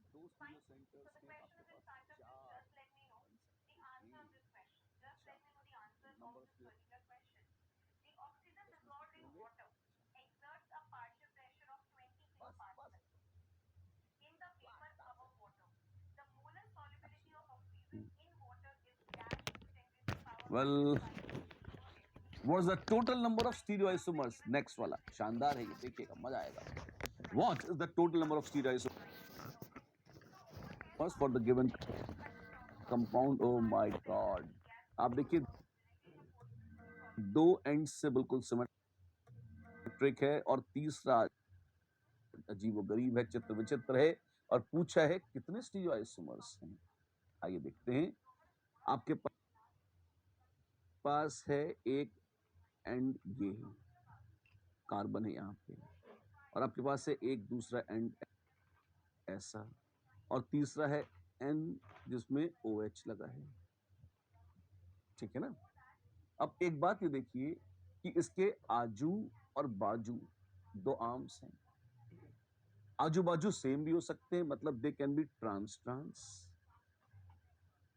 दो stereo centres हैं, आपके पास चार बन सकते हैं। अच्छा, नंबर ऑफ दस में कितने होंगे? बस बस well, what is the total number of stereoisomers? Next वाला शानदार है, ये देखिएगा, मजा आएगा। What is the total number of stereoisomers for the given compound? Oh my God, आप देखिए दो एंड से बिल्कुल सिमेट्रिक है, और तीसरा अजीबोगरीब है, चित्र विचित्र है, और पूछा है कितने स्टीरियोआइसोमर्स हैं। आइए देखते हैं। आपके पास है एक एंड, ये कार्बन है यहाँ पे, और आपके पास है एक दूसरा एंड ऐसा, और तीसरा है एन जिसमें OH लगा है। ठीक है ना? अब एक बात ये देखिए कि इसके आजू और बाजू दो आर्म्स हैं। आजू बाजू सेम भी हो सकते हैं, मतलब they can be trans trans.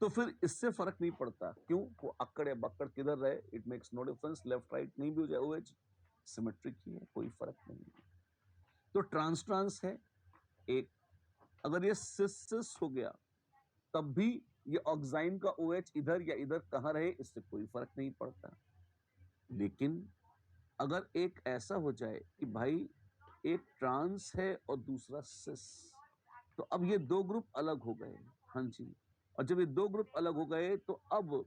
तो फिर इससे फर्क नहीं पड़ता, क्यों? वो अक्कड़ या बक्कड़ किधर रहे, it makes no difference, left right नहीं भी हो जाए, OH सिमेट्रिक ही है, कोई फर्क नहीं है। तो ट्रांस ट्रांस है एक, अगर ये सिस सिस हो गया तब भी ये ऑक्साइन का OH इधर या इधर कहां रहे, इससे कोई फर्क नहीं पड़ता। लेकिन अगर एक ऐसा हो जाए कि भाई एक ट्रांस है और दूसरा सिस, तो अब ये दो ग्रुप अलग हो गए। हाँ जी, और जब ये दो ग्रुप अलग हो गए तो अब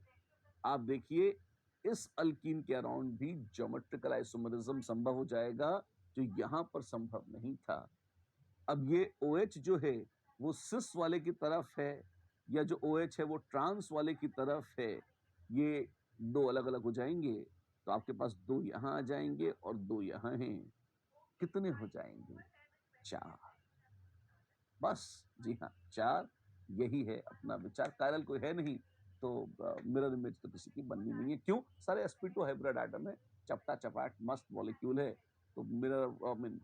आप देखिए इस अल्कीन के अराउंड भी ज्योमेट्रिकल आइसोमरिज्म संभव हो जाएगा, जो यहां पर संभव नहीं था। अब ये OH जो है वो सिस वाले की तरफ है, या जो OH है वो ट्रांस वाले की तरफ है, ये दो अलग अलग हो जाएंगे। तो आपके पास दो यहां आ जाएंगे और दो यहां हैं। कितने हो जाएंगे? चार। बस, जी हाँ, चार। यही है अपना विचार। कायरल कोई है नहीं, तो मिरर इमेज तो किसी की बननी नहीं है। क्यों? सारे sp2 हाइब्रिड एटम है, चपटा चपाट मस्त मॉलिक्यूल है, तो mirror I mean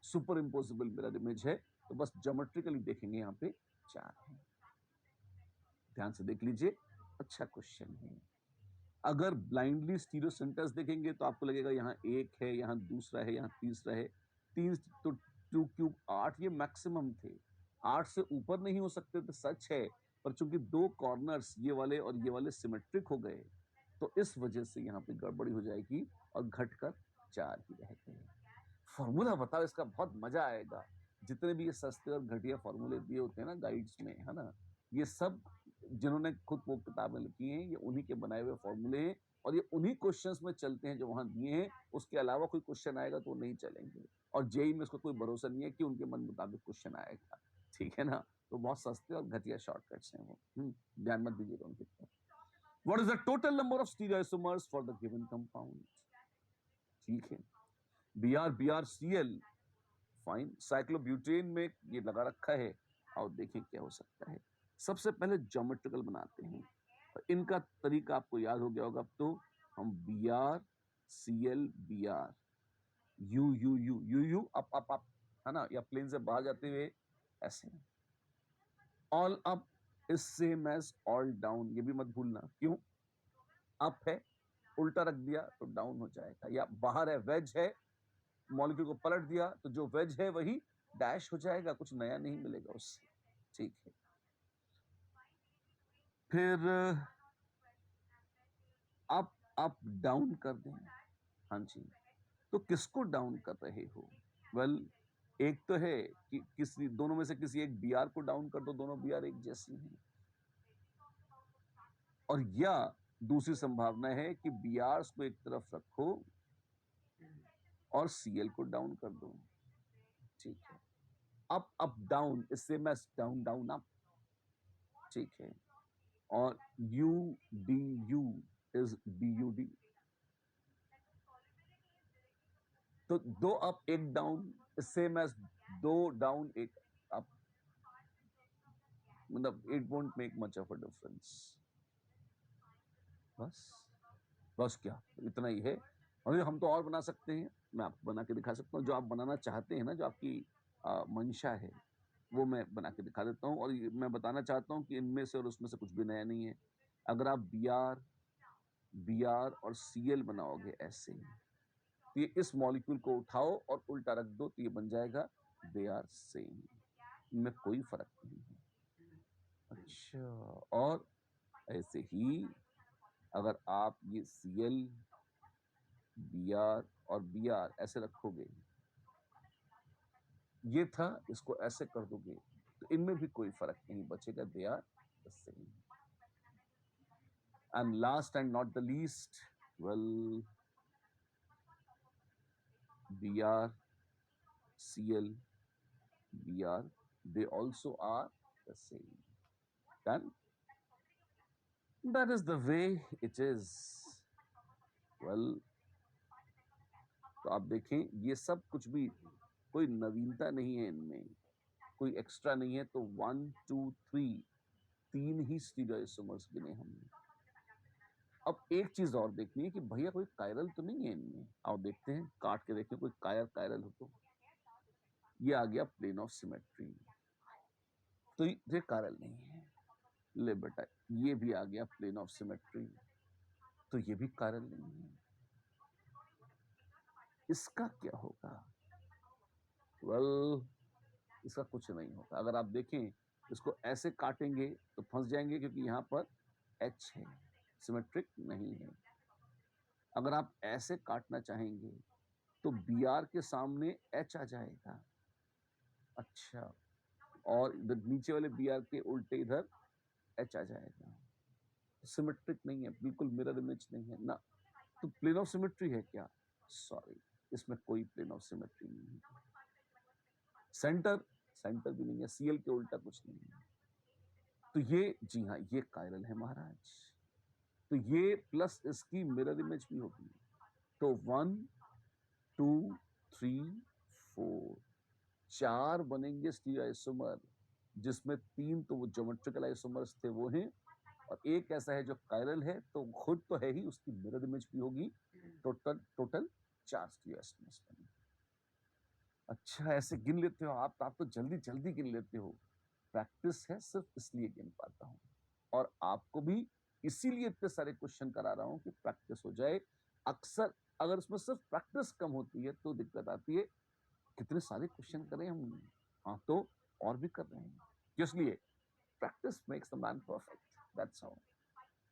super imposable mirror image है। तो बस ज्योमेट्रिकली देखेंगे, यहाँ पे चार है। ध्यान से देख लीजिए, अच्छा क्वेश्चन है। अगर ब्लाइंडली स्टीरियो सेंटर्स देखेंगे तो आपको लगेगा यहाँ एक है, यहाँ दूसरा है, यहाँ तीसरा है। तीन तो 2 क्यूब 8 ये मैक्सिमम थे, 8 से ऊपर नहीं हो सकते थे, सच है। पर चूंकि दो कॉर्नर्स ये वाले और ये वाले सिमेट्रिक हो गए, तो इस वजह से यहाँ पे गड़बड़ी हो जाएगी और घटकर 4 ही रह गए। फॉर्मूला बताओ, इसका बहुत मजा आएगा। जितने भी ये सस्ते और घटिया फॉर्मूले दिए होते हैं ना गाइड्स में, है ना, ये सब जिन्होंने खुद वो किताबें लिखी हैं, ये उन्हीं के बनाए हुए फॉर्मूले हैं, और ये उन्हीं क्वेश्चंस में चलते हैं जो वहां दिए हैं। उसके अलावा कोई क्वेश्चन आएगा तो वो नहीं चलेंगे, और जेई में उसको कोई भरोसा नहीं है कि उनके मन मुताबिक क्वेश्चन आएगा। ठीक है ना? तो बहुत सस्ते और घटिया शॉर्टकट्स हैं वो, ध्यान मत दीजिएगा उनके तरफ। What is the total number of stereoisomers for the given compound? ठीक है, BrCl, फाइन। साइक्लोब्यूटेन में ये लगा रखा है, और देखिए क्या हो सकता है। सबसे पहले ज्योमेट्रिकल बनाते हैं, और इनका तरीका आपको याद हो गया होगा। अब तो हम BrCl, Br, U अप, है ना, या प्लेन से बाहर जाते हुए ऐसे। All up is same as all down, ये भी मत भूलना। क्यों? अप है, उल्टा रख दिया तो डाउन हो जाएगा, या बाहर है, वेज है, मॉलिक्यूल को पलट दिया तो जो वेज है वही डैश हो जाएगा, कुछ नया नहीं मिलेगा उससे। ठीक है, फिर अप अप डाउन कर दें। हाँ जी, तो किसको डाउन कर रहे हो? वेल, एक तो है कि किसी दोनों में से किसी एक Br को डाउन कर दो, दोनों Br एक जैसी हैं। और या दूसरी संभावना है कि Brs को एक तरफ रखो और Cl को डाउन कर दो। ठीक है, up up down is same as down down up. ठीक है, और UDU इज BUD। तो दो अप एक डाउन सेम एज दो डाउन एक अप, मतलब it won't make much of a difference. बस, बस क्या, इतना ही है। और हम तो और बना सकते हैं, मैं आपको बना के दिखा सकता हूँ, जो आप बनाना चाहते हैं ना, जो आपकी मंशा है। वो मैं बना के दिखा देता हूँ। और मैं बताना चाहता हूँ कि इनमें से और उसमें से कुछ भी नया नहीं है। अगर आप Br और Cl बनाओगे ऐसे, तो ये इस मॉलिक्यूल को उठाओ और उल्टा रख दो तो ये बन जाएगा दे आर सेम, इनमें कोई फर्क नहीं है। अच्छा, और ऐसे ही अगर आप ये Cl, Br और Br ऐसे रखोगे, ये था, इसको ऐसे कर दोगे तो इनमें भी कोई फर्क नहीं बचेगा, they are the same. And last and not the least, well, Br, Cl, Br, they also are the same. Done? That is the way it is. Well, तो आप देखें ये सब कुछ भी कोई नवीनता नहीं है इनमें, कोई एक्स्ट्रा नहीं है। तो 1 2 3 तीन ही स्टीरियोइसोमर्स गिने हमने। अब एक चीज और देखनी है कि भैया कोई कायरल तो नहीं है इनमें। आओ देखते हैं, काट के देखें कोई कायरल हो तो। ये आ गया प्लेन ऑफ सिमेट्री, तो ये कायरल नहीं है। ले बेटा, ये भी आ गया प्लेन ऑफ सिमेट्री, तो ये भी कायरल नहीं है। इसका क्या होगा? वेल, इसका कुछ नहीं होगा। अगर आप देखें इसको ऐसे काटेंगे तो फंस जाएंगे, क्योंकि यहां पर H है, सिमेट्रिक नहीं है। अगर आप ऐसे काटना चाहेंगे तो Br के सामने H आ जाएगा। अच्छा, और इधर नीचे वाले Br के उल्टे इधर H आ जाएगा। सिमेट्रिक नहीं है, बिल्कुल मिरर इमेज नहीं है ना। तो प्लेन ऑफ सिमेट्री है क्या? सॉरी, इसमें कोई प्लेन ऑफ सिमेट्री नहीं है। सेंटर भी नहीं है, Cl के उल्टा कुछ नहीं है। तो ये, जी हाँ, ये कायरल है महाराज। तो ये प्लस इसकी मिरर इमेज भी होगी। तो 1 2 3 4 4 बनेंगे स्टीरियोइसोमर, जिसमें 3 तो वो ज्योमेट्रिकल आइसोमर्स थे, वो हैं, और एक ऐसा है जो कायरल है, तो खुद तो है ही, उसकी मिरर इमेज भी होगी। टोटल 4 स्टीरियोइसोमर्स बने। अच्छा, ऐसे गिन लेते हो आप तो जल्दी जल्दी गिन लेते हो। प्रैक्टिस है, सिर्फ इसलिए गिन पाता हूं, और आपको भी इसीलिए इतने सारे क्वेश्चन करा रहा हूं कि प्रैक्टिस हो जाए। अक्सर अगर उसमें सिर्फ प्रैक्टिस कम होती है तो दिक्कत आती है। कितने सारे क्वेश्चन करें हम, हाँ, तो और भी कर रहे हैं, इसलिए practice makes the man perfect. That's all.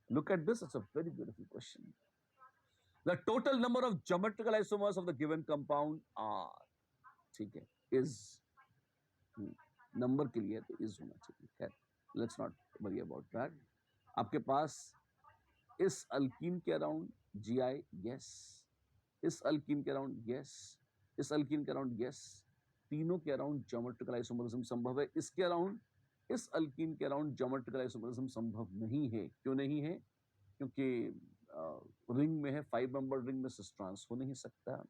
Look at this, it's a very beautiful question. The total number of geometrical isomers of the given compound are, ठीक है, is, नंबर के लिए तो is होना चाहिए। खैर, let's not worry about that. आपके पास इस अल्कीन के अराउंड Gi, yes, इस अल्कीन के अराउंड yes, इस अल्कीन के अराउंड yes, तीनों के अराउंड ज्योमेट्रिकल आइसोमरिज्म संभव है। इसके अराउंड, इस अल्कीन के अराउंड ज्योमेट्रिकल आइसोमरिज्म संभव नहीं है। क्यों नहीं है? क्योंकि रिंग में है, 5 मेंबर रिंग में सिस ट्रांस हो नहीं सकता।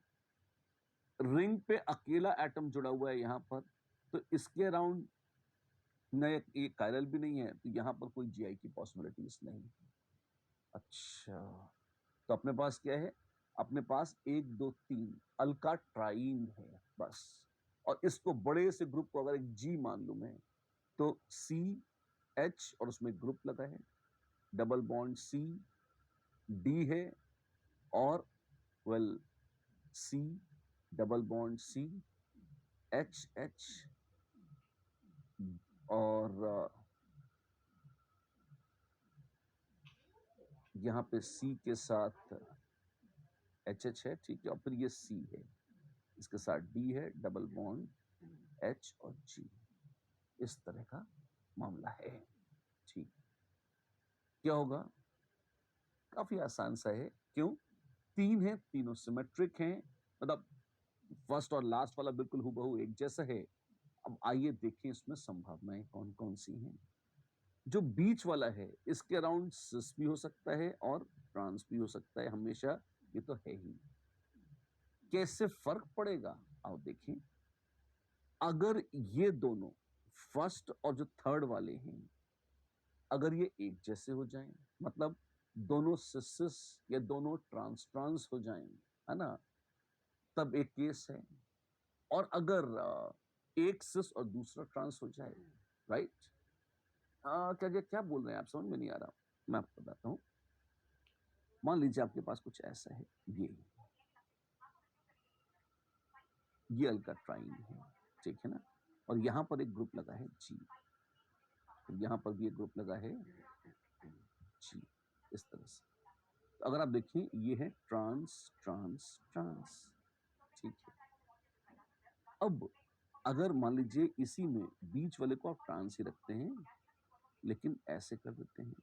रिंग पे अकेला एटम जुड़ा हुआ है यहां पर, तो इसके अराउंड न एक कायरल भी नहीं है, तो यहां पर कोई Gi की पॉसिबिलिटीज नहीं है। अच्छा, तो अपने पास क्या है? अपने पास 1 2 3 अल्का ट्राइन है बस। और इसको बड़े से ग्रुप को अगर एक G मान लूं मैं, तो CH और उसमें ग्रुप लगा है, डबल बॉन्ड C, D है, और well C, double bond C, H, और यहां पे C के साथ HH है, ठीक है, और फिर ये C है, इसके साथ D है, डबल बॉन्ड H और G। इस तरह का मामला है। ठीक, क्या होगा? काफी आसान सा है। क्यों? 3 है, तीनों सिमेट्रिक हैं, मतलब फर्स्ट और लास्ट वाला बिल्कुल हूबहू एक जैसा है। अब आइए देखें इसमें संभावनाएं कौन कौन सी हैं। जो बीच वाला है, इसके अराउंड सिस भी हो सकता है और ट्रांस भी हो सकता है, हमेशा, ये तो है ही। कैसे फर्क पड़ेगा? आओ देखें। अगर ये दोनों फर्स्ट और जो थर्ड वाले हैं, अगर ये एक जैसे हो जाएं, मतलब दोनों सिस या दोनों ट्रांस हो जाएं, है ना, तब एक केस है। और अगर एक सिस और दूसरा ट्रांस हो जाए, राइट? क्या बोल रहे हैं आप, समझ में नहीं आ रहा, मैं आपको बताता हूं। मान लीजिए आपके पास कुछ ऐसा है, ये अल्काट्राइन है, ठीक है ना, और यहां पर एक ग्रुप लगा है जी, तो यहां पर भी एक ग्रुप लगा है जी, इस तरह से। तो अगर आप देखिए ये है ट्रांस ट्रांस ट्रांस, ठीक है। अब अगर मान लीजिए इसी में बीच वाले को आप ट्रांस ही रखते हैं, लेकिन ऐसे कर देते हैं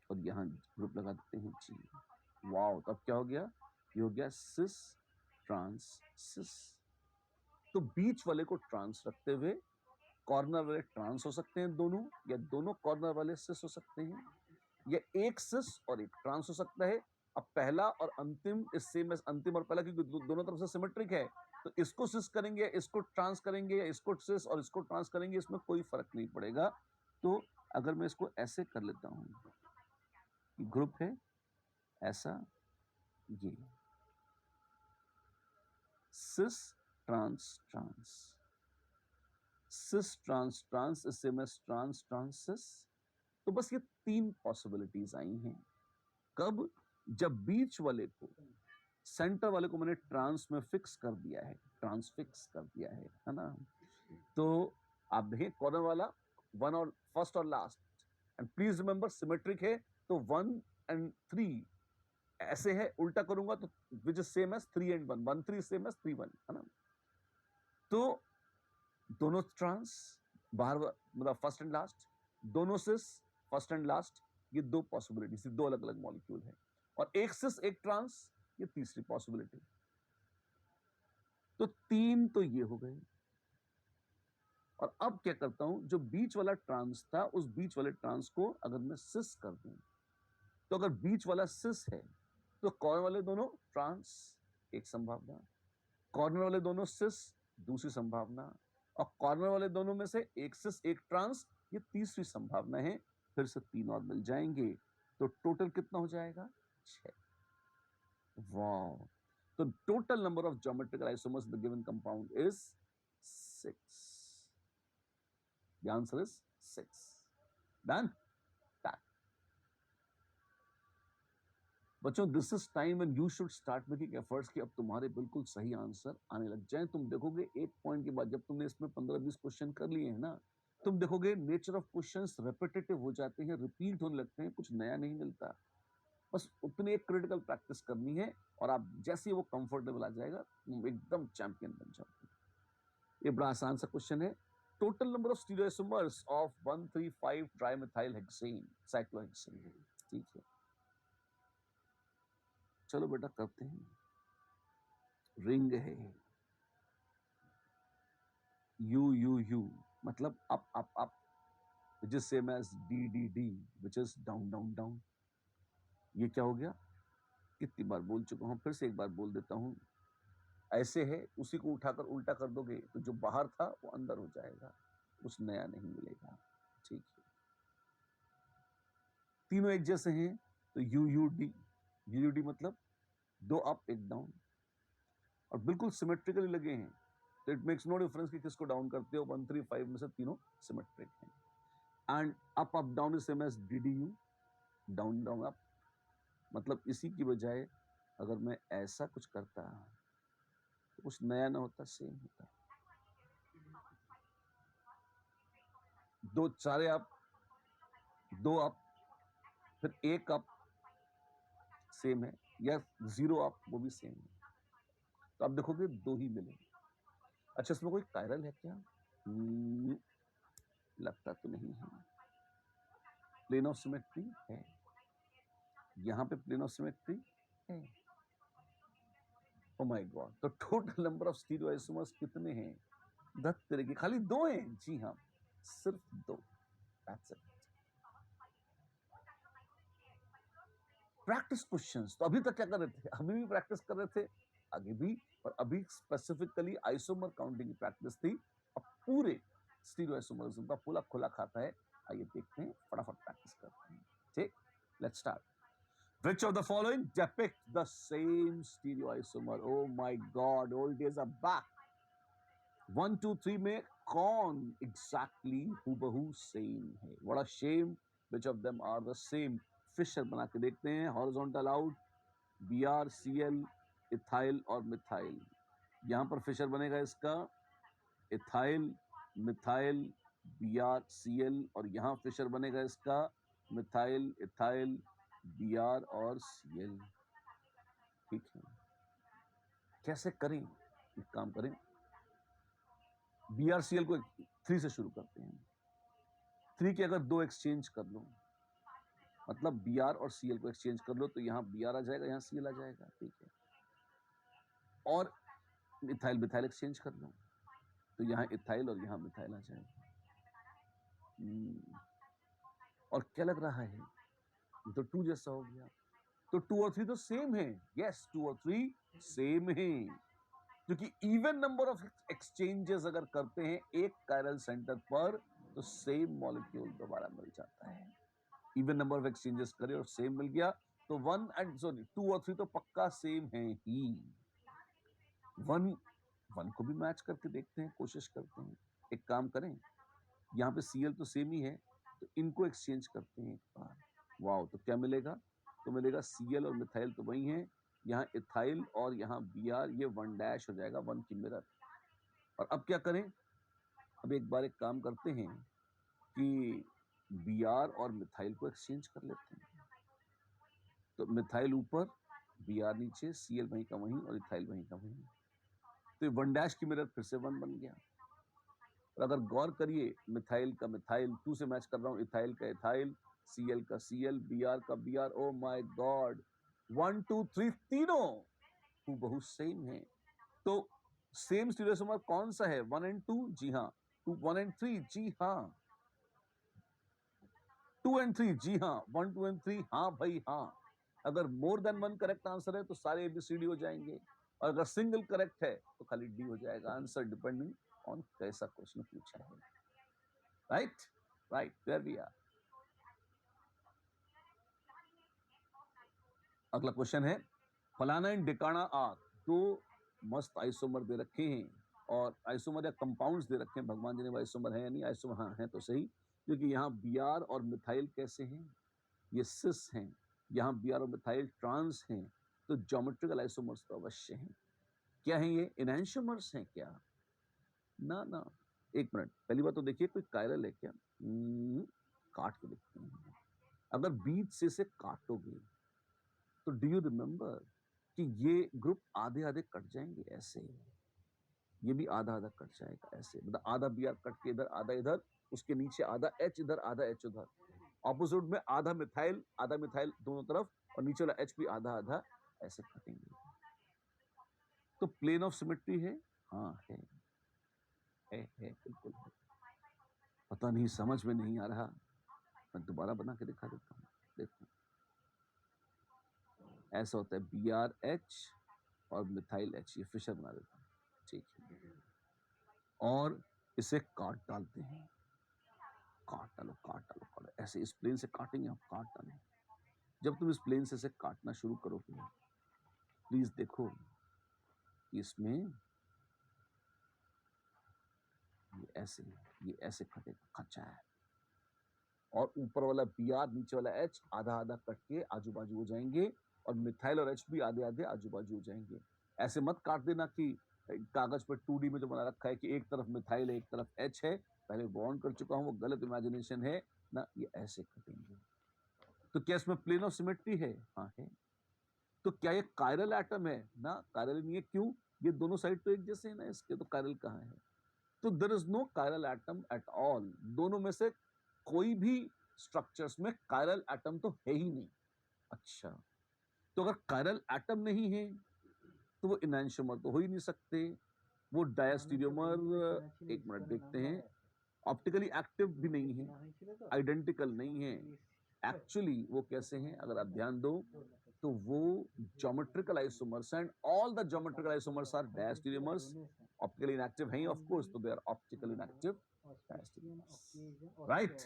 और यहां ग्रुप लगा देते हैं जी, वाओ, तब क्या हो गया, ये हो गया सिस ट्रांस सिस। तो बीच वाले को ट्रांस रखते हुए कॉर्नर वाले ट्रांस हो सकते हैं दोनों, या दोनों कॉर्नर वाले सिस हो सकते हैं, या एक सिस और एक ट्रांस हो सकता है। अब पहला और अंतिम इससे में अंतिम और पहला क्योंकि दोनों तरफ से सिमेट्रिक है, तो इसको सिस करेंगे, इसको ट्रांस करेंगे, या इसको सिस और इसको ट्रांस करेंगे, इसमें कोई फर्क नहीं पड़ेगा। तो अगर मैं इसको ऐसे कर लेता हूं, ग्रुप है ऐसा, ये cis trans trans, cis trans trans, इससे मैं ट्रांस ट्रांस सिस। तो बस ये 3 पॉसिबिलिटीज आई हैं। कब? जब बीच वाले को, सेंटर वाले को मैंने ट्रांस में फिक्स कर दिया है, ट्रांस फिक्स कर दिया है ना। तो आप देखें कॉर्नर वाला 1 और फर्स्ट और last, and please remember symmetric है, तो 1 and 3 ऐसे है, उल्टा करूंगा तो which is same as 3 and 1, 1 3 same as 3 1, है ना। तो दोनों ट्रांस बाहर, मतलब फर्स्ट एंड लास्ट, दोनों सिस फर्स्ट एंड लास्ट, ये 2 पॉसिबिलिटी, 2 अलग अलग मॉलिक्यूल है, और एक सिस एक ट्रांस, ये तीसरी पॉसिबिलिटी। तो 3 तो ये हो गए। और अब क्या करता हूं, जो बीच वाला ट्रांस था, उस बीच वाले ट्रांस को अगर मैं सिस कर दूं, तो अगर बीच वाला सिस है तो कॉर्नर वाले दोनों ट्रांस, एक संभावना, कॉर्नर वाले दोनों सिस, दूसरी संभावना, और कॉर्नर वाले दोनों में से एक सिस एक ट्रांस, ये तीसरी संभावना है। फिर से 3 और मिल जाएंगे, तो टोटल कितना हो जाएगा, 6। वाओ! तो total number of geometrical isomers in the given compound is 6। The answer is 6. Done? Done. बच्चों, this is time when you should start making efforts कि अब तुम्हारे बिल्कुल सही आंसर आने लग जाएं। तुम देखोगे एक पॉइंट के बाद, जब तुमने इसमें 15-20 क्वेश्चन कर लिए हैं ना, तुम देखोगे नेचर ऑफ क्वेश्चंस रेपिटेटिव हो जाते हैं, रिपीट होने लगते हैं, कुछ नया नहीं मिलता। बस उतनी एक क्रिटिकल प्रैक्टिस करनी है, और आप जैसे ही वो कंफर्टेबल आ जाएगा, तुम एकदम चैंपियन बन जाओगे। ये बड़ा आसान सा क्वेश्चन है। Total number of stereoisomers of 1,3,5 trimethyl hexane cyclohexane, ठीक है। चलो बेटा करते हैं। रिंग है, यू यू यू, मतलब up, which is same as D, which is down down down. ये क्या हो गया, कितनी बार बोल चुका हूं, फिर से एक बार बोल देता हूं। ऐसे है, उसी को उठाकर उल्टा कर दोगे तो जो बाहर था वो अंदर हो जाएगा, कुछ नया नहीं मिलेगा, ठीक है। तीनों एक जैसे हैं, तो यू डी मतलब 2 अप 1 डाउन, और बिल्कुल सिमेट्रिकली लगे हैं, तो इट मेक्स नो डिफरेंस कि किसको डाउन करते हो, 1 3 5 में से तीनों सिमेट्रिक हैं। And up up down is same as DDU, down down up, मतलब इसी की बजाय अगर मैं ऐसा कुछ करता तो कुछ नया ना होता, सेम होता। 2 सारे अप, 2 अप, फिर 1 अप सेम है, या 0 अप वो भी सेम है। तो आप देखोगे 2 ही मिले। अच्छा, इसमें कोई कायरल है क्या? लगता तो नहीं है। प्लेन ऑफ सिमेट्री है, यहां पे प्लेन ऑफ सिमेट्री है। ओ माय गॉड, तो टोटल नंबर ऑफ स्टीरियोआइसोमर्स कितने हैं? 10 तरह के, खाली 2 हैं। जी हाँ, सिर्फ 2। That's it. प्रैक्टिस क्वेश्चंस, तो अभी तक क्या कर रहे थे, अभी भी प्रैक्टिस कर रहे थे, आगे भी, और अभी स्पेसिफिकली आइसोमर काउंटिंग की प्रैक्टिस थी। अब पूरे स्टीरियोआइसोमरिज्म का पूरा खुला खाता है। आइए देखते हैं, फटाफट प्रैक्टिस करते हैं, ठीक। Let's start. Which of the following depict the same stereoisomer? Oh my God, old days are back. 1 2 3 में कौन एग्जैक्टली हूबहू सेम है? What a shame, which of them are the same? Fischer बना के देखते हैं। हॉरिजॉन्टल आउट, BrCl, इथाइल और methyl. यहां पर फिशर बनेगा इसका इथाइल, मिथाइल, BrCl, और यहां फिशर बनेगा इसका मिथाइल, इथाइल, Br और Cl। ठीक है, कैसे करें? एक काम करें, BrCl को 3 से शुरू करते हैं। 3 के अगर 2 एक्सचेंज कर लो, मतलब Br और Cl को एक्सचेंज कर लो, तो यहाँ Br आ जाएगा, यहाँ Cl आ जाएगा। ठीक है, और इथाइल मिथाइल एक्सचेंज कर लो, तो यहाँ इथाइल और यहाँ मिथाइल आ जाएगा। और क्या लग रहा है, ये तो 2 जैसा हो गया। तो 2 और 3 तो सेम है। यस, 2 और 3 सेम है, क्योंकि इवन नंबर ऑफ एक्सचेंजेस अगर करते हैं एक कायरल सेंटर पर, तो सेम मॉलिक्यूल दोबारा मिल जाता है। इवन नंबर ऑफ एक्सचेंजेस करे और सेम मिल गया, तो 2 और 3 तो पक्का सेम है ही। 1 को भी मैच करके देखते हैं, कोशिश करते हैं। एक काम करें, यहाँ पे Cl तो सेम ही है, तो इनको एक्सचेंज करते हैं एक बार। वाओ, तो क्या मिलेगा? तो मिलेगा Cl और मिथाइल तो वही है, यहाँ इथाइल और यहाँ Br, ये 1 डैश हो जाएगा, 1 की मिरर। और अब क्या करें? अब एक बार एक काम करते हैं कि Br और मिथाइल को एक्सचेंज कर लेते हैं। तो मिथाइल ऊपर, Br नीचे, Cl वहीं का वहीं और इथाइल वहीं का वहीं। तो 1 डैश की मिरर फिर से 1 बन गया। और अगर गौर करिए, मिथाइल का मिथाइल 2 से मैच कर रहा हूं, इथाइल का इथाइल, Cl का Cl, Br का Br। ओ माय गॉड, 1 2 3 तीनों हूबहू सेम है। तो सेम स्टीरियोसोमर कौन सा है? 1 और 2? जी हाँ। 1 और 3? जी हाँ। 2 और 3? जी हाँ। 1 2 और 3? हाँ भाई हाँ। अगर मोर देन 1 करेक्ट आंसर है तो सारे ABCD हो जाएंगे, और अगर सिंगल करेक्ट है तो खाली D हो जाएगा आंसर, डिपेंडिंग ऑन कैसा क्वेश्चन पूछा है। Right right, there we are. अगला क्वेश्चन है, फलाना एंड डिकाना आर, 2 मस्त आइसोमर दे रखे हैं, और आइसोमर या कंपाउंड्स दे रखे हैं। भगवान जी ने आइसोमर है या नहीं? आइसोमर हाँ है तो सही, क्योंकि यहाँ Br और मिथाइल कैसे हैं? ये सिस हैं। यहाँ Br और मिथाइल ट्रांस हैं, तो ज्योमेट्रिकल आइसोमर्स तो अवश्य हैं। क्या है ये? एनैंशियोमर्स हैं क्या? ना ना, एक मिनट, पहली बात तो देखिए कोई कायरल है क्या? काट के देखते हैं। अगर बीच से काटोगे तो डू यू रिमेंबर कि ये ग्रुप आधे आधे कट जाएंगे ऐसे, ये भी आधा आधा कट जाएगा ऐसे, मतलब आधा Br कट के इधर, आधा इधर, उसके नीचे आधा H इधर, आधा H उधर। ऑपोजिट में आधा मिथाइल दोनों तरफ, और नीचे वाला H भी आधा आधा ऐसे कटेंगे। तो प्लेन ऑफ सिमेट्री है? हाँ है बिल्कुल है। पता नहीं, समझ में नहीं आ रहा, मैं दोबारा बना के दिखा देता हूँ। देखो, ऐसा होता है BrH और मिथाइल H, ये फिशर बना देता हूँ। ठीक है, और इसे काट डालते हैं। काट डालो, ऐसे इस प्लेन से काटेंगे आप, काट डालें। जब तुम इस प्लेन से इसे काटना शुरू करोगे, प्लीज देखो इसमें ये ऐसे कटेगा, खच्चा है, और ऊपर वाला Br, नीचे वाला H आधा आधा कट के आजू बाजू हो जाएंगे, और मिथाइल और H भी आधे आधे आजू बाजू हो जाएंगे। ऐसे मत काट देना कि कागज पर 2D में जो बना रखा है कि एक तरफ मिथाइल है एक तरफ H है, पहले वार्न कर चुका हूं, वो गलत इमेजिनेशन है ना। ये ऐसे कटेंगे। तो क्या इसमें प्लेन ऑफ सिमेट्री है? हाँ है। तो क्या ये कायरल एटम है? ना, कायरल नहीं है। क्यों? ये दोनों साइड तो एक जैसे है ना इसके, तो कायरल कहाँ है? तो there is no chiral atom at all. दोनों में से कोई भी स्ट्रक्चर्स में कायरल एटम तो है ही नहीं। अच्छा, तो अगर कायरल एटम नहीं है तो वो इनैंशियोमर तो हो ही नहीं सकते। वो डायस्टीरियोमर, एक मिनट देखते हैं, ऑप्टिकली एक्टिव भी नहीं है, आइडेंटिकल नहीं है। एक्चुअली वो कैसे हैं अगर आप ध्यान दो, तो वो geometrical isomers, and all the geometrical isomers are diastereomers. Optically inactive हैं ऑफ कोर्स, तो they are optically inactive diastereomers. Right,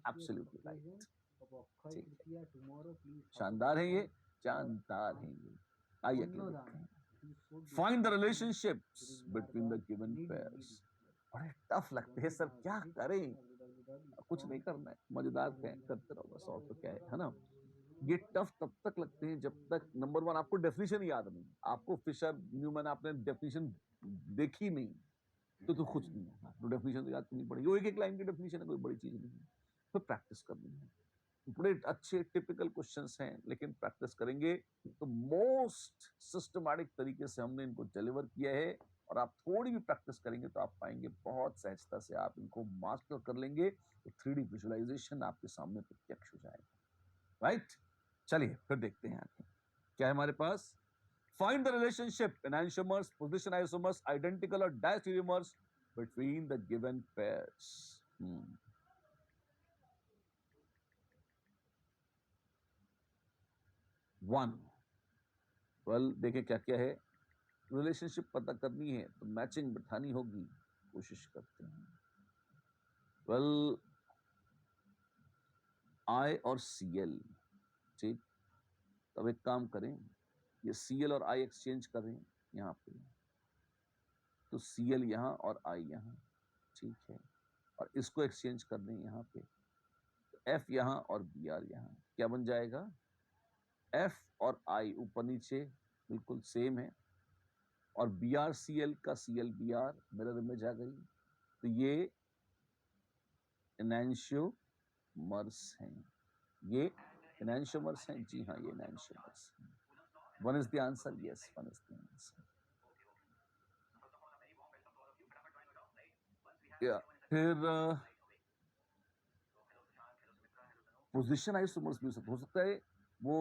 absolutely right. ठीक है, शानदार है ये, जानदार है ये। आइए अगले देखते हैं। Find the relationships between the given pairs. Tough लगते हैं सर, क्या करें, कुछ नहीं करना है, मजेदार करते रहो बस, और तो क्या है ना। ये टफ तब तक लगते हैं जब तक नंबर वन आपको डेफिनेशन याद नहीं, आपको फिशर न्यूमैन आपने डेफिनेशन देखी नहीं, तो कुछ नहीं होगा, तो डेफिनेशन याद करनी पड़ेगी, वो एक एक लाइन की डेफिनेशन है, कोई बड़ी चीज नहीं है, तो प्रैक्टिस करनी है। बड़े अच्छे टिपिकल क्वेश्चंस हैं, लेकिन प्रैक्टिस करेंगे तो मोस्ट सिस्टमैटिक तरीके से हमने इनको डिलीवर किया है, और आप थोड़ी भी प्रैक्टिस करेंगे तो आप पाएंगे बहुत सहजता से आप इनको मास्टर कर लेंगे, तो 3D विजुअलाइजेशन आपके सामने प्रत्यक्ष हो जाएगा। राइट, चलिए फिर देखते हैं आगे क्या है हमारे पास। Find the relationship enantiomers, position isomers, identical or diastereomers between the given pairs. 1 well देखें क्या क्या है, रिलेशनशिप पता करनी है तो मैचिंग बिठानी होगी, कोशिश करते हैं। वेल आई और सीएल, ठीक, तब एक काम करें, ये सीएल और आई एक्सचेंज करें यहां पे, तो सीएल यहां और आई यहां, ठीक है, और इसको एक्सचेंज कर दें यहां पे, तो एफ यहां और बी आर यहां, क्या बन जाएगा, एफ और आई ऊपर नीचे बिल्कुल सेम है, और बी आर सी एल का C L B R mirror image आ गई, तो ये एनांशियोमर्स हैं, ये एनांशियोमर्स हैं, जी हाँ ये एनांशियोमर्स हैं। One is the answer, yes one is the answer. फिर पोजीशन आइसोमर्स भी हो सकता है, वो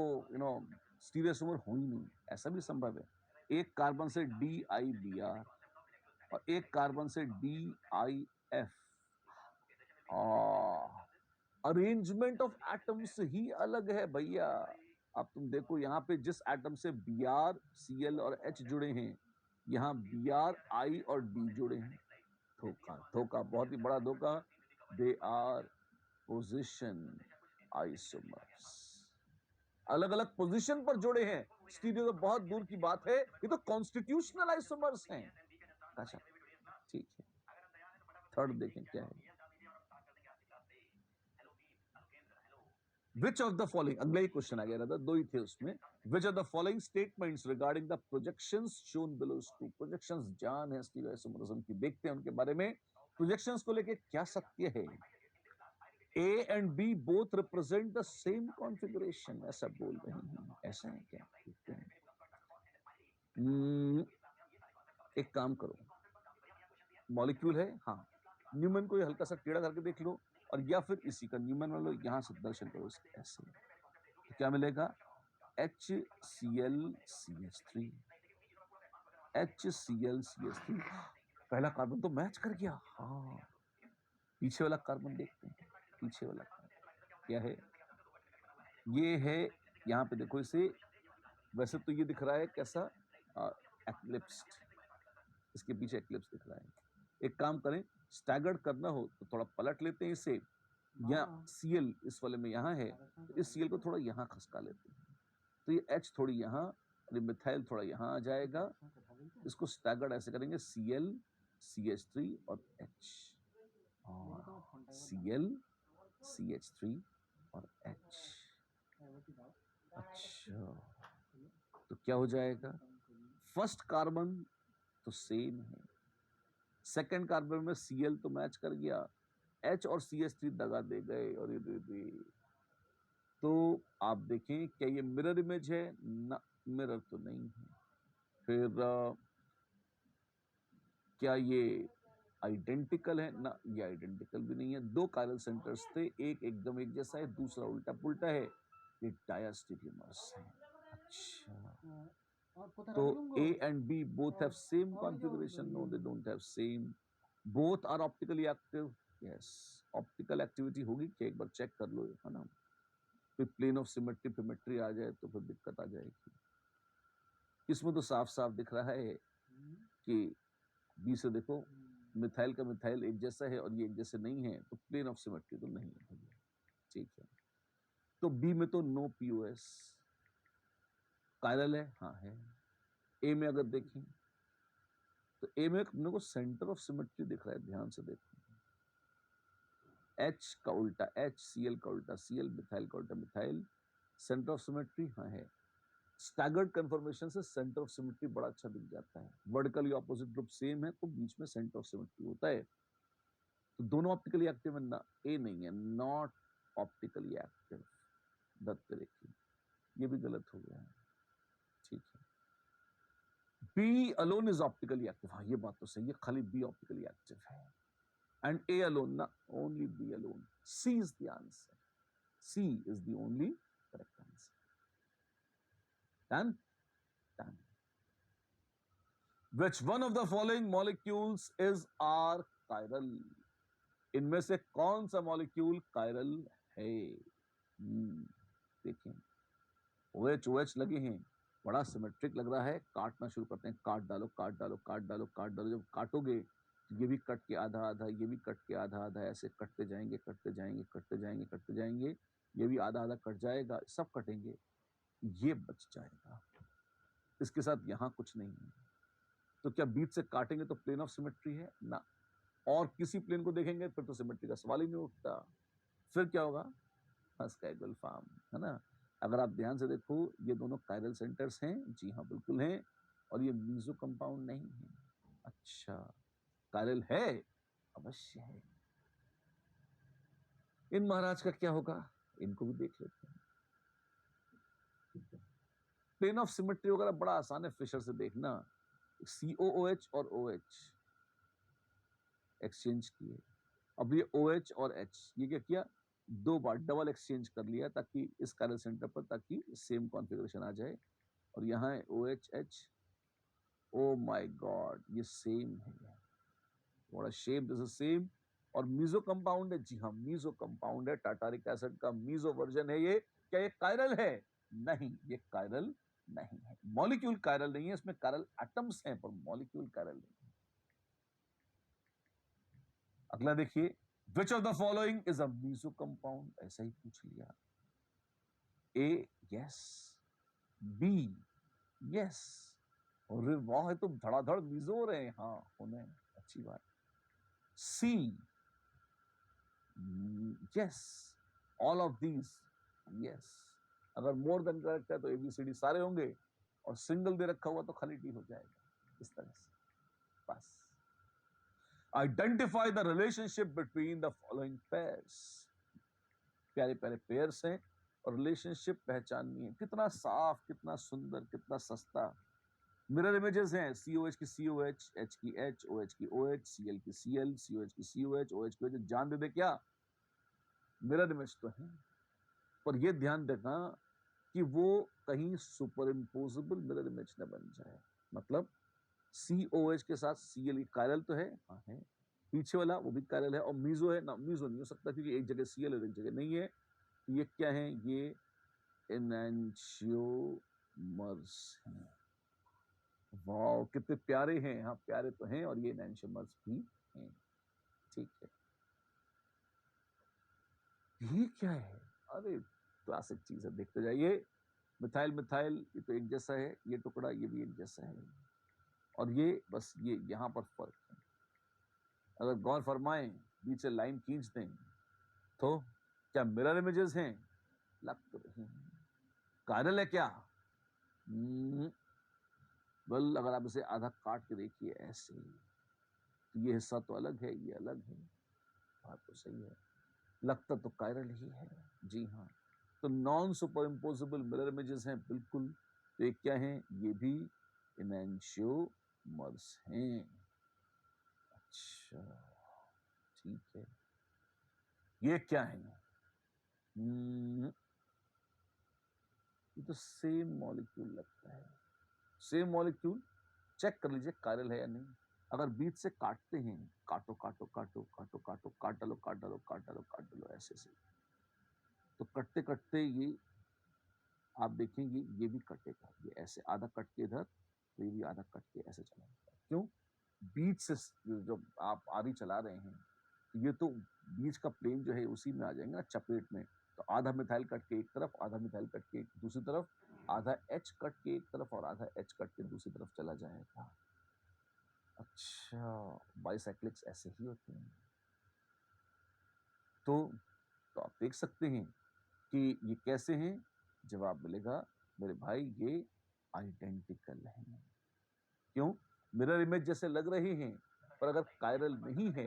स्टीरियोसोमर हो ही नहीं, ऐसा भी संभव है। एक कार्बन से डी आई बी आर और एक कार्बन से D I F, arrangement of atoms ही अलग है भैया। अब तुम देखो यहाँ पे जिस एटम से बी आर सी एल और एच जुड़े हैं, यहाँ बी आर आई और डी जुड़े हैं, धोखा धोखा, बहुत ही बड़ा धोखा, दे आर पोजिशन आइसोमर्स, अलग अलग पोजीशन पर जुड़े हैं, स्टीरियो तो बहुत दूर की बात है, ये तो कॉन्स्टिट्यूशनल आइसोमर्स हैं। अच्छा ठीक है, थर्ड देखें क्या है, विच ऑफ द फॉलोइंग, अगला ही क्वेश्चन आ गया था, दो ही थे उसमें, which of the following statements regarding the projections shown below two, projections जान है स्टीरियो आइसोमरिज्म की, देखते हैं उनके बारे में, प्रोजेक्शंस को लेके क्या सत्य है। A and B both represent the same configuration, ऐसा बोल रहे हैं, ऐसा है क्या, देखते हैं। एक काम करो, मॉलिक्यूल है, हाँ, न्यूमन को ये हल्का सा टेढ़ा करके देख लो, और या फिर इसी का न्यूमन वालों यहां से दर्शन करो इसके, ऐसे तो क्या मिलेगा, HCl CH3, पहला कार्बन तो मैच कर गया, हाँ, पीछे वाला कार्बन देखते हैं, पीछे वाला कार्बन क्या है, ये है, यहाँ पे देखो इसे, वैसे तो ये दिख रहा है कैसा, एक्लिप्स्ड, इसके पीछे एक्लिप्स दिख रहा है। एक काम करें, स्टैगर्ड करना हो तो थोड़ा पलट लेते हैं इसे, या सीएल इस वाले में यहाँ है, तो इस सीएल को थोड़ा यहाँ खसका लेते हैं, तो ये एच थोड़ी यहाँ और ये मिथाइल थोड़ा यहाँ आ जाएगा, इसको स्टैगर्ड ऐसे करेंगे, सीएल CH3 और एच, और सीएल CH3 और एच, अच्छा तो क्या हो जाएगा, फर्स्ट कार्बन तो सेम है, सेकंड कार्बन में Cl तो मैच कर गया, H और CH3 दगा दे गए, और ये दे, तो आप देखें क्या ये मिरर इमेज है ना, मिरर तो नहीं है, फिर क्या ये आइडेंटिकल है ना, ये आइडेंटिकल भी नहीं है, दो कायरल सेंटर्स थे, एक एकदम एक जैसा है, दूसरा उल्टा पुल्टा है, ये डायस्टेरियोमर्स है। अच्छा तो A and B both have same configuration, no they don't have same, both are optically active, yes, optical activity होगी क्या, एक बार चेक कर लो, है ना, फिर प्लेन ऑफ सिमेट्री आ जाए तो फिर दिक्कत आ जाएगी। इसमें तो साफ साफ दिख रहा है कि बी से देखो, मिथाइल का मिथाइल एक जैसा है और ये एक जैसे नहीं है, तो प्लेन ऑफ सिमेट्री तो नहीं है, ठीक है, तो बी में तो नो POS, कायरल है, हाँ है, ए में अगर देखें तो ए में अपने को सेंटर ऑफ सिमेट्री दिख रहा है, ध्यान से देखो। H का उल्टा H, Cl का उल्टा Cl, मिथाइल का उल्टा मिथाइल, सेंटर ऑफ सिमेट्री हाँ है। स्टैगर्ड कन्फर्मेशन से सेंटर ऑफ सिमेट्री बड़ा अच्छा दिख जाता है। वर्टिकली ऑपोजिट ग्रुप सेम है तो बीच में सेंटर ऑफ सिमेट्री होता है। तो दोनों ऑप्टिकली एक्टिव है ना, ए नहीं है, नॉट ऑप्टिकली एक्टिव। दत्त रेखी, ये भी गलत हो गया है, ठीक है। B alone is optically active, हाँ ये बात तो सही है, खाली बी ऑप्टिकली एक्टिव है। एंड ए अलोन ना, only B alone. C is the answer, C is the only correct answer. Done done. Which one of the following molecules is R chiral? इनमें से कौन सा मॉलिक्यूल कायरल है? देखिए OH OH लगे हैं, बड़ा सिमेट्रिक लग रहा है। काटना शुरू करते हैं, काट डालो काट डालो काट डालो काट डालो। जब काटोगे तो ये भी कट के आधा आधा, ये भी कट के आधा आधा, ऐसे कटते जाएंगे कटते जाएंगे कटते जाएंगे कटते जाएंगे। ये भी आधा आधा कट जाएगा, सब कटेंगे, ये बच जाएगा। इसके साथ यहां कुछ नहीं है। तो क्या बीच से काटेंगे तो प्लेन ऑफ सिमेट्री है ना, और किसी प्लेन को देखेंगे फिर तो सिमेट्री का सवाल ही नहीं उठता। फिर क्या होगा? स्काइगल फार्म, है ना। अगर आप ध्यान से देखो ये दोनों कायरल सेंटर्स हैं, जी हाँ बिल्कुल हैं, और ये मीजो कंपाउंड नहीं है। अच्छा, कायरल है, अवश्य है। इन महाराज का क्या होगा, इनको भी देख लेते हैं। प्लेन ऑफ सिमेट्री वगैरह बड़ा आसान है, फिशर से देखना। COOH और OH एक्सचेंज किए, अब ये OH और H ये क्या किया, दो बार डबल एक्सचेंज कर लिया ताकि इस कायरल सेंटर पर, ताकि सेम कॉन्फ़िगरेशन आ जाए। और यहाँ है OH H, oh my God ये सेम है, what a Shem, this is same. और मीजो कंपाउंड है, जी हाँ मीजो कंपाउंड है, टाटारिक एसिड का मीजो वर्जन है ये। क्या ये कायरल है? नहीं, ये कायरल नहीं है। मॉलिक्यूल कायरल नहीं है, इसमें कायरल एटम्स हैं पर मॉलिक्यूल कायरल नहीं है। अगला देखिए, which of the following is a meso compound, ऐसा ही पूछ लिया। ए यस, बी यस, अरे वाह है तो धड़ाधड़ मीजो हो रहे हैं, हाँ होने, अच्छी बात। See yes, all of these yes. अगर मोर देन करेक्ट है तो ABCD सारे होंगे, और सिंगल दे रखा हुआ तो खाली टी हो जाएगा, इस तरह से बस। Identify the relationship between the following pairs, प्यारे प्यारे पेयर्स हैं और रिलेशनशिप पहचाननी है। कितना साफ, कितना सुंदर, कितना सस्ता। मिरर इमेजेस हैं, COH की COH, H की H, OH की OH, Cl की Cl, COH की COH, OH की OH। जान दे दे क्या, मिरर इमेज तो है, पर यह ध्यान देना कि वो कहीं सुपर इम्पोजेबल मिरर इमेज न बन जाए। मतलब COH के साथ Cl कायरल तो है, हाँ है, पीछे वाला वो भी कायरल है, और मीजो है ना, मीजो नहीं हो सकता क्योंकि एक जगह Cl और एक जगह नहीं है। ये क्या है, ये एनैंशियोमर्स हैं। वाह कितने प्यारे हैं, हाँ प्यारे तो हैं, और ये एनैंशियोमर्स भी हैं, ठीक है। ये क्या है, अरे क्लासिक चीज है, देखते जाइए। मिथाइल मिथाइल ये तो एक जैसा है, ये टुकड़ा ये भी एक जैसा है, और ये बस ये यहां पर फर्क है। अगर गौर फरमाएं, बीच से लाइन खींच दें तो क्या मिरर इमेजेस हैं? लग तो रही हैं। कायरल है क्या? वेल अगर आप इसे आधा काट के देखिए ऐसे, तो ये हिस्सा तो अलग है, ये अलग है, बात तो सही है, लगता तो कायरल ही है, जी हाँ। तो non super imposable mirror images हैं बिल्कुल। तो ये क्या है, ये भी एनैंशियोमर्स हैं। अच्छा ठीक है, ये क्या है? ये तो सेम मॉलिक्यूल लगता है, सेम मॉलिक्यूल। चेक कर लीजिए कायरल है या नहीं। अगर बीच से काटते हैं, काटो काटो काटो काटो काटो, काट डालो काट डालो काट डालो काट डालो, ऐसे से, तो कटते कटते ये आप देखेंगे ये भी कटेगा, ये ऐसे आधा कट के इधर, तो ये भी आधा कट के ऐसे चला जाएगा। क्यों? बीच से जब आप आरी चला रहे हैं तो ये तो बीच का प्लेन जो है उसी में आ जाएगा चपेट में। तो आधा मिथाइल कट के एक तरफ, आधा मिथाइल कट के दूसरी तरफ, आधा H कट के एक तरफ और आधा H कट के दूसरी तरफ चला जाएगा। अच्छा, बाइसाइक्लिक्स ऐसे ही होते हैं। तो आप देख सकते हैं कि ये कैसे हैं। जवाब मिलेगा मेरे भाई ये आइडेंटिकल हैं। क्यों? मिरर इमेज जैसे लग रहे हैं, पर अगर कायरल नहीं है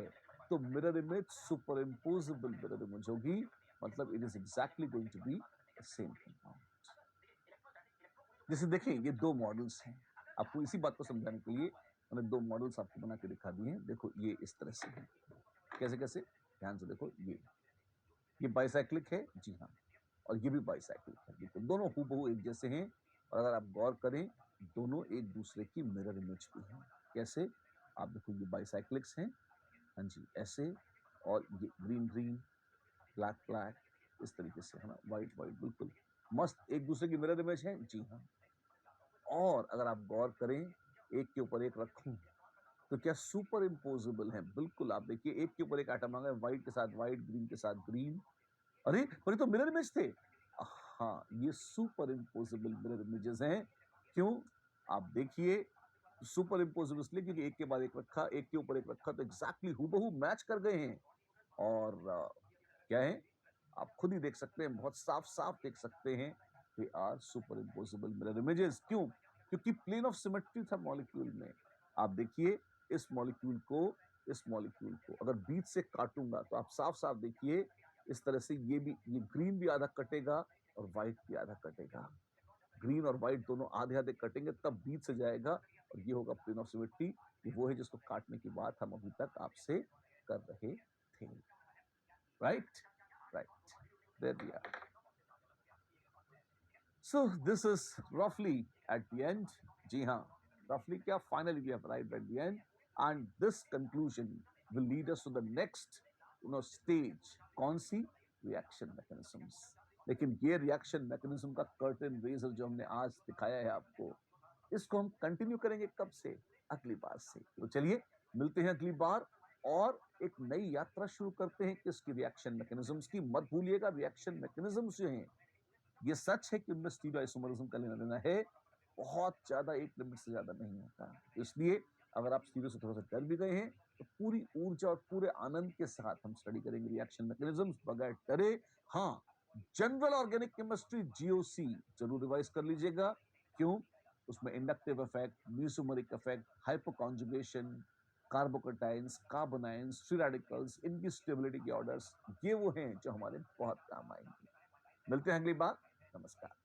तो mirror image superimposable mirror image होगी, मतलब it is exactly going to be the same compound. जैसे देखें ये दो मॉडल्स हैं, आपको इसी बात को समझाने के लिए मैंने दो मॉडल्स आपको बना के दिखा दिए हैं। देखो ये इस तरह से है, कैसे कैसे, ध्यान से देखो। ये बाइसाइक्लिक है, जी हाँ, और ये भी बाइसाइक्लिक है, बिल्कुल दोनों हूबहू एक जैसे हैं। और अगर आप गौर करें, दोनों एक दूसरे की मिरर इमेज भी हैं। कैसे? आप देखो ये बाइसाइक्लिक्स हैं, हाँ जी ऐसे, और ये ग्रीन ग्रीन, ब्लैक ब्लैक, इस तरीके से है ना, व्हाइट व्हाइट, बिल्कुल मस्त एक दूसरे की मिरर इमेज है, जी हाँ। और अगर आप गौर करें, एक के ऊपर एक रखूं तो क्या सुपर इम्पोजेबल है? बिल्कुल, आप देखिए एक के ऊपर एक आइटम आ गए, व्हाइट के साथ व्हाइट, ग्रीन के साथ ग्रीन। अरे पर ये तो मिरर इमेज थे। हाँ, ये सुपर इम्पोजेबल मिरर इमेजेस हैं। क्यों? आप देखिए, सुपर इम्पोजेबल इसलिए क्योंकि एक के बाद एक रखा, एक के ऊपर एक रखा तो एग्जैक्टली हूबहू मैच कर गए हैं। और क्या है, आप खुद ही देख सकते हैं, बहुत साफ साफ देख सकते हैं, they are superimposable mirror images. क्यों? क्योंकि प्लेन ऑफ सिमेट्री था मॉलिक्यूल में। आप देखिए इस मॉलिक्यूल को अगर बीच से काटूंगा तो आप साफ साफ देखिए, इस तरह से ये ग्रीन भी आधा कटेगा और व्हाइट भी आधा कटेगा। ग्रीन और व्हाइट दोनों आधे आधे कटेंगे तब बीच से जाएगा, और ये होगा प्लेन ऑफ सिमेट्री। ये वो है जिसको काटने की बात हम अभी तक आपसे कर रहे थे। Right, right, there we are. So this is roughly at the end. जी हाँ, roughly क्या, finally we have arrived at the end, and this conclusion will lead us to the next stage. कौन सी? Reaction mechanisms. लेकिन ये reaction mechanism का curtain raiser जो हमने आज दिखाया है आपको, इसको हम कंटिन्यू करेंगे कब से? अगली बार से। तो चलिए मिलते हैं अगली बार, और एक नई यात्रा शुरू करते हैं किसकी? रिएक्शन मैकेनिज्म्स की। मत भूलिएगा रिएक्शन मैकेनिज्म्स जो हैं, ये सच है कि उनमें स्टीरियोआइसोमरिज्म का लेना देना है, बहुत ज्यादा, एक लिमिट से ज्यादा नहीं होता। तो इसलिए अगर आप स्टीरियो से थोड़ा सा डर भी गए हैं तो पूरी ऊर्जा और पूरे आनंद के साथ हम स्टडी करेंगे रिएक्शन मैकेनिज्म्स बगैर डरे। हाँ, जनरल ऑर्गेनिक केमिस्ट्री जीओसी जरूर रिवाइज कर लीजिएगा। क्यों? उसमें inductive effect, mesomeric effect, hyperconjugation, carbocations, carbanions, free radicals, इनकी स्टेबिलिटी के ऑर्डर्स, ये वो हैं जो हमारे बहुत काम आएंगे। मिलते हैं अगली बार। नमस्कार।